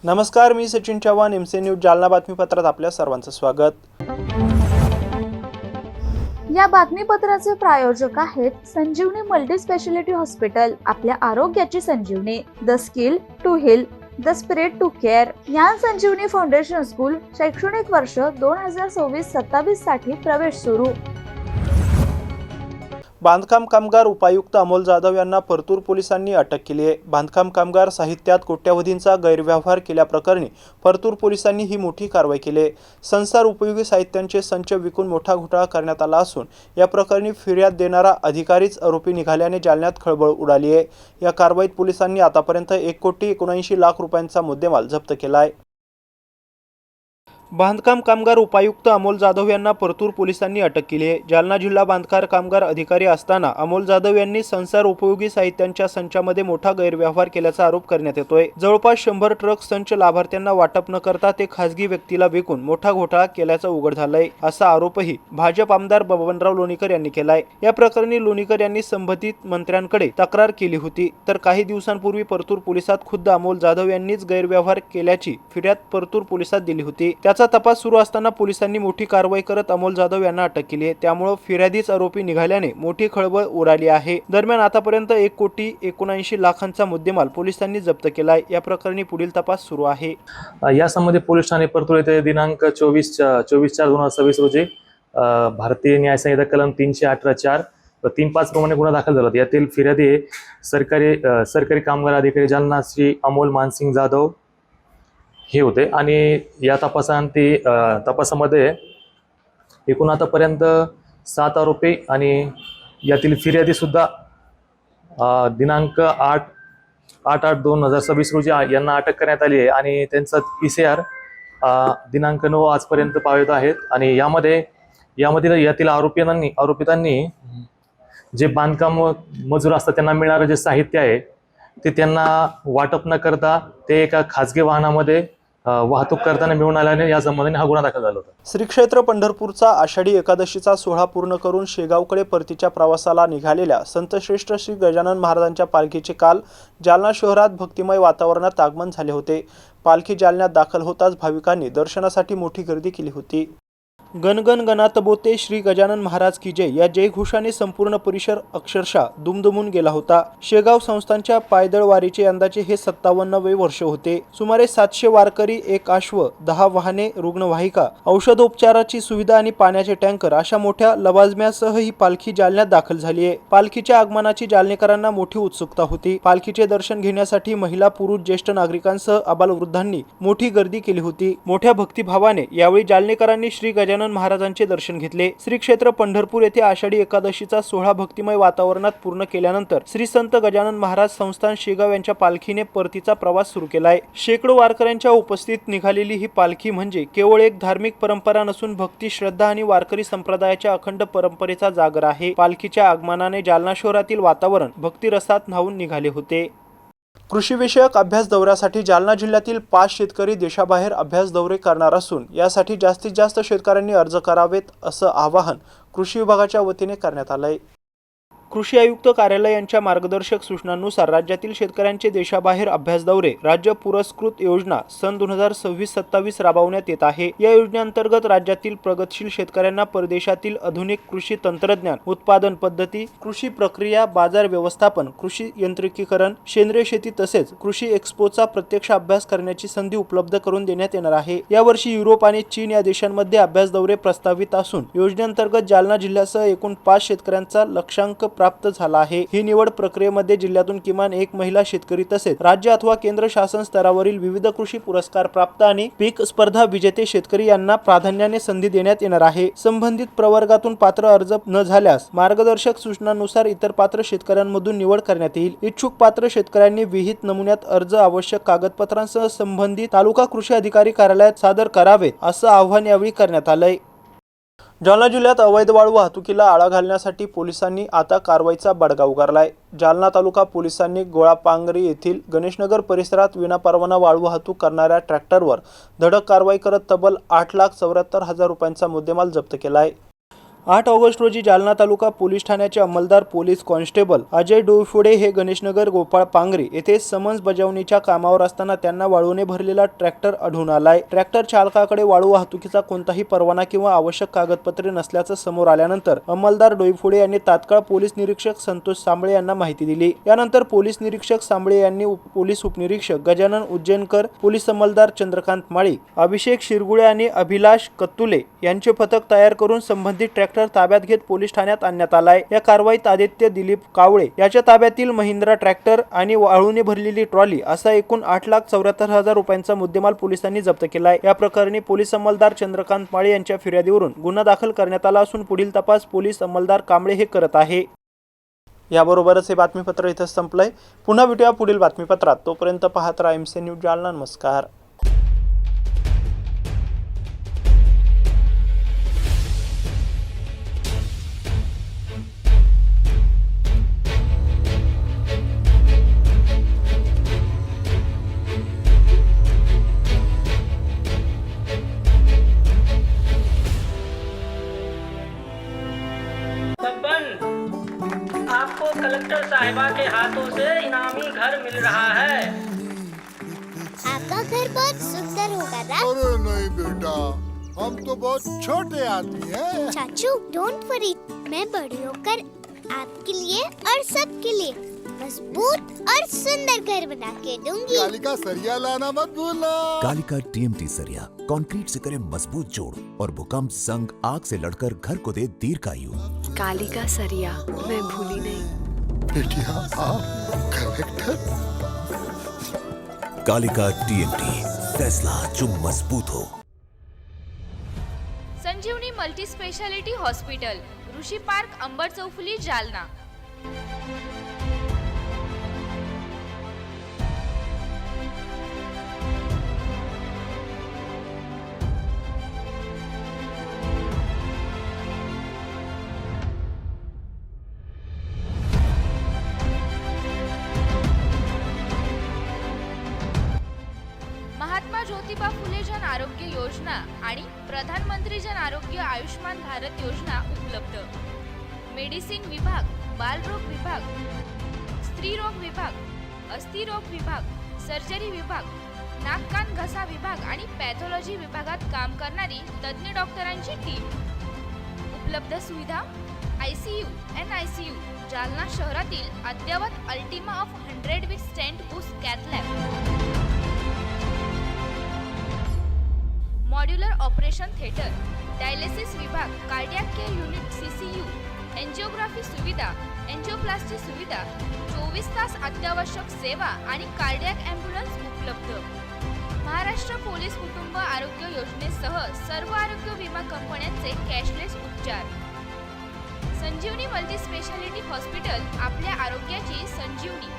नमस्कार, मी Sachin Chavan, MC news Jalna बातमीपत्रात आपल्या सर्वांचं स्वागत। या बातमीपत्राचे प्रायोजक आहेत संजीवनी मल्टी स्पेशालिटी हॉस्पिटल। आपल्या आरोग्याची संजीवनी, the skill to heal, the spirit to care. Gyan Sanjivani foundation school शैक्षणिक वर्ष 2026-27 साठी प्रवेश सुरू। बांधकाम कामगार उपायुक्त अमोल जाधव यांना परतूर पोलिसांनी अटक केली आहे। बांधकाम कामगार साहित्यात कोट्यवधींचा गैरव्यवहार केल्याप्रकरणी परतूर पोलिसांनी ही मोठी कारवाई केली आहे। संसार उपयोगी साहित्यांचे संच विकून मोठा घोटाळा करण्यात आला असून या प्रकरणी फिर्याद देणारा अधिकारीच आरोपी निघाल्याने जालन्यात खळबळ उडाली आहे। या कारवाईत पोलिसांनी आतापर्यंत 1,79,00,000 रुपयांचा मुद्देमाल जप्त केला आहे। बांधकाम कामगार उपायुक्त अमोल जाधव यांना परतूर पोलिसांनी अटक केली आहे। जालना जिल्हा बांधकाम कामगार अधिकारी असताना अमोल जाधव यांनी संसार उपयोगी साहित्यांच्या संचामध्ये मोठा गैरव्यवहार केल्याचा आरोप करण्यात येतोय। जवळपास 100 ट्रक संच लाभार्थ्यांना वाटप न करता ते खासगी व्यक्तीला विकून मोठा घोटाळा केल्याचं उघड झालंय, असा आरोपही भाजप आमदार बबनराव लोणीकर यांनी केलाय। या प्रकरणी लोणीकर यांनी संबंधित मंत्र्यांकडे तक्रार केली होती, तर काही दिवसांपूर्वी परतूर पोलिसात खुद्द अमोल जाधव यांनीच गैरव्यवहार केल्याची फिर्याद परतूर पोलिसात दिली होती। त्याचा तपास सुरू असताना पोलिसांनी मोठी कारवाई करत अमोल जाधव यांना अटक केली आहे। त्यामुळे फिर्यादीच आरोपी निघाल्याने मोठी खळबळ उडाली आहे। दरम्यान आतापर्यंत 1,79,00,000चा मुद्देमाल पोलिसांनी जप्त केलाय। या प्रकरणी पुढील तपास सुरू आहे। यासंबंधी पोलीस ठाणे परतूर येथे दिनांक 24/4/2026 रोजी भारतीय न्याय संहिता कलम 318(4) व 3(5) प्रमाणे गुन्हा दाखल झाला। यातील फिर्यादी सरकारी कामगार अधिकारी जालना श्री अमोल मानसिंग जाधव हे होते आणि या तपासामध्ये एकूण आतापर्यंत 7 आरोपी आणि यातील फिर्यादी सुद्धा दिनांक 8/8/2026 रोजी यांना अटक करण्यात आली आहे आणि त्यांचा PCR दिनांक 9 आजपर्यंत पावत आहेत। आणि यातील आरोपितांनी जे बांधकाम मजूर असतात त्यांना मिळणारे जे साहित्य आहे ते त्यांना वाटप न करता ते एका खासगी वाहनामध्ये वाहतूक करताना मिळून आल्याने या संबंधाने हा गुन्हा दाखल झाला होता। श्री क्षेत्र पंढरपूरचा आषाढी एकादशीचा सोहळा पूर्ण करून शेगावकडे परतीच्या प्रवासाला निघालेल्या संतश्रेष्ठ श्री गजानन महाराजांच्या पालखीचे काल जालना शहरात भक्तिमय वातावरणात आगमन झाले होते। पालखी जालन्यात दाखल होताच भाविकांनी दर्शनासाठी मोठी गर्दी केली होती। गण गण गणात बोते श्री गजानन महाराज की जय या जयघोषाने संपूर्ण परिसर अक्षरशः दुमदुमून गेला होता। शेगाव संस्थांच्या पायदळ वारीचे यंदाचे हे 57वे वर्ष होते। सुमारे 700 वारकरी, 1 अश्व, 10 वाहने, रुग्णवाहिका, औषधोपचाराची सुविधा आणि पाण्याचे टँकर अशा मोठ्या लवाजम्यासह ही पालखी जालन्यात दाखल झाली आहे। पालखीच्या आगमनाची जालनेकरांना मोठी उत्सुकता होती। पालखीचे दर्शन घेण्यासाठी महिला, पुरुष, ज्येष्ठ नागरिकांसह आबालवृद्धांनी मोठी गर्दी केली होती। मोठ्या भक्तिभावाने यावेळी जालनेकरांनी श्री गजानन महाराजांचे दर्शन घेतले। श्री क्षेत्र पंढरपूर येथे आषाढी एकादशीचा सोहळा भक्तिमय वातावरणात पूर्ण केल्यानंतर श्री संत गजानन महाराज संस्थान शेगाव यांच्या पालखीने परतीचा प्रवास सुरू केलाय। शेकडो वारकऱ्यांच्या उपस्थितीत निघालेली ही पालखी म्हणजे केवळ एक धार्मिक परंपरा नसून भक्ती, श्रद्धा आणि वारकरी संप्रदायाच्या अखंड परंपरेचा जागर आहे। पालखीच्या आगमनाने जालना शहरातील वातावरण भक्तिरसात न्हाऊन निघाले होते। कृषी विषयक अभ्यास दौऱ्यासाठी जालना जिल्ह्यातील 5 शेतकरी देशाबाहेर अभ्यास दौरे करणार असून यासाठी जास्तीत जास्त शेतकऱ्यांनी अर्ज करावेत, असं आवाहन कृषी विभागाच्या वतीने करण्यात आलंय। कृषी आयुक्त कार्यालय यांच्या मार्गदर्शक सूचनांनुसार राज्यातील शेतकऱ्यांचे देशाबाहेर अभ्यास दौरे राज्य पुरस्कृत योजना सन 2026-27 राबवण्यात येत आहे। या योजनेअंतर्गत राज्यातील प्रगतशील शेतकऱ्यांना परदेशातील आधुनिक कृषी तंत्रज्ञान, उत्पादन पद्धती, कृषी प्रक्रिया, बाजार व्यवस्थापन, कृषी यांत्रिकीकरण, सेंद्रिय शेती तसेच कृषी एक्स्पोचा प्रत्यक्ष अभ्यास करण्याची संधी उपलब्ध करून देण्यात येणार आहे। यावर्षी युरोप आणि चीन या देशांमध्ये अभ्यास दौरे प्रस्तावित असून योजनेअंतर्गत जालना जिल्ह्यासह एकूण 5 शेतकऱ्यांचा लक्षांक प्राप्त झाला आहे। ही निवड प्रक्रियेमध्ये जिल्ह्यातून किमान 1 महिला शेतकरी तसेच राज्य अथवा केंद्र शासन स्तरावरील विविध कृषी पुरस्कार प्राप्त आणि पीक स्पर्धा विजेते शेतकरी यांना प्राधान्याने संधी देण्यात येणार आहे। संबंधित प्रवर्गातून पात्र अर्ज न झाल्यास मार्गदर्शक सूचनांनुसार इतर पात्र शेतकऱ्यांमधून निवड करण्यात येईल। इच्छुक पात्र शेतकऱ्यांनी विहित नमुन्यात अर्ज, आवश्यक कागदपत्रांसह संबंधित तालुका कृषी अधिकारी कार्यालयात सादर करावेत, असं आवाहन यावेळी करण्यात आलंय। जालना जिल्ह्यात अवैध वाळू वाहतुकीला आळा घालण्यासाठी पोलिसांनी आता कारवाईचा बडगा उगारलाय। जालना तालुका पोलिसांनी गोळापांगरी येथील गणेशनगर परिसरात विनापरवाना वाळू वाहतूक करणाऱ्या ट्रॅक्टरवर धडक कारवाई करत तब्बल 8,74,000 रुपयांचा मुद्देमाल जप्त केलाय। 8 ऑगस्ट रोजी जालना तालुका पोलीस ठाण्याचे अंमलदार पोलीस कॉन्स्टेबल अजय डोईफोडे हे गणेशनगर गोपाळ पांगरी येथे समन्स बजावणीच्या कामावर असताना त्यांना वाळूने भरलेला ट्रॅक्टर आढळून आलाय. ट्रॅक्टर चालकाकडे वाळू वाहतुकीचा कोणताही परवाना किंवा आवश्यक कागदपत्रे नसल्याचं समोर आल्यानंतर अंमलदार डोईफोडे यांनी तात्काळ पोलीस निरीक्षक संतोष सांबळे यांना माहिती दिली. यानंतर पोलीस निरीक्षक सांबळे यांनी पोलीस उपनिरीक्षक गजानन उज्जैनकर, पोलीस अंमलदार चंद्रकांत माळी, अभिषेक शिरगुळे आणि अभिलाष कत्तुले यांचे पथक तयार करून संबंधित ट्रॅक्टर ताब्यात घेत पोलीस ठाण्यात आणण्यात आलाय. या कारवाईत आदित्य दिलीप कावळे याच्या ताब्यातील महिंद्रा ट्रॅक्टर आणि वाळूने भरलेली ट्रॉली असा एकूण 8,74,000 रुपयांचा मुद्देमाल पोलिसांनी जप्त केलाय. या प्रकरणी पोलीस अंमलदार चंद्रकांत माळे यांच्या फिर्यादीवरून गुन्हा दाखल करण्यात आला असून पुढील तपास पोलीस अंमलदार कांबळे हे करत आहे. याबरोबरच हे बातमीपत्र इथं संपलंय. पुन्हा भेटूया पुढील बातमीपत्रात. तोपर्यंत पाहत राहा MC न्यूज जालना. नमस्कार. आपको कलेक्टर साहिबा के हाथों से इनामी घर मिल रहा है। आपका घर बहुत सुंदर होगा ना? अरे नहीं बेटा, हम तो बहुत छोटे आदमी हैं। चाचू डोंट वरी, मैं बड़ी होकर आपके लिए और सबके लिए मजबूत और सुंदर घर बना के दूंगी। कालिका सरिया लाना मत भूलना। कालिका TMT सरिया कंक्रीट से करे मजबूत जोड़ और भूकंप, संग, आग से लड़कर घर को दे दीर्घायु। कालिका सरिया मैं भूली नहीं। बेटिया आप कलेक्टर। कालिका TMT, फैसला जो मजबूत हो। संजीवनी मल्टी स्पेशालिटी हॉस्पिटल, ऋषी पार्क, अंबर चौफुली, जालना. महात्मा ज्योतिबा फुले जन आरोग्य योजना आणि प्रधानमंत्री जन आरोग्य आयुष्मान भारत योजना उपलब्ध. मेडिसिन विभाग, बालरोग विभाग, स्त्रीरोग विभाग, अस्थिरोग विभाग, सर्जरी विभाग, नाक कान घसा विभाग आणि पॅथॉलॉजी विभागात काम करणारी तज्ञ डॉक्टरांची टीम. उपलब्ध सुविधा ICU, NICU, जालना शहरातील अद्ययावत Ultima of 100 with stent boost cath lab, modular operation theatre, dialysis विभाग, cardiac care unit CCU, angiography सुविधा, एंजिओप्लास्टी सुविधा, 24 तास अत्यावश्यक सेवा आणि कार्डियक ॲम्ब्युलन्स उपलब्ध. महाराष्ट्र पोलीस कुटुंब आरोग्य योजनेसह सर्व आरोग्य विमा कंपन्यांचे कॅशलेस उपचार. संजीवनी मल्टी स्पेशालिटी हॉस्पिटल, आपल्या आरोग्याची संजीवनी.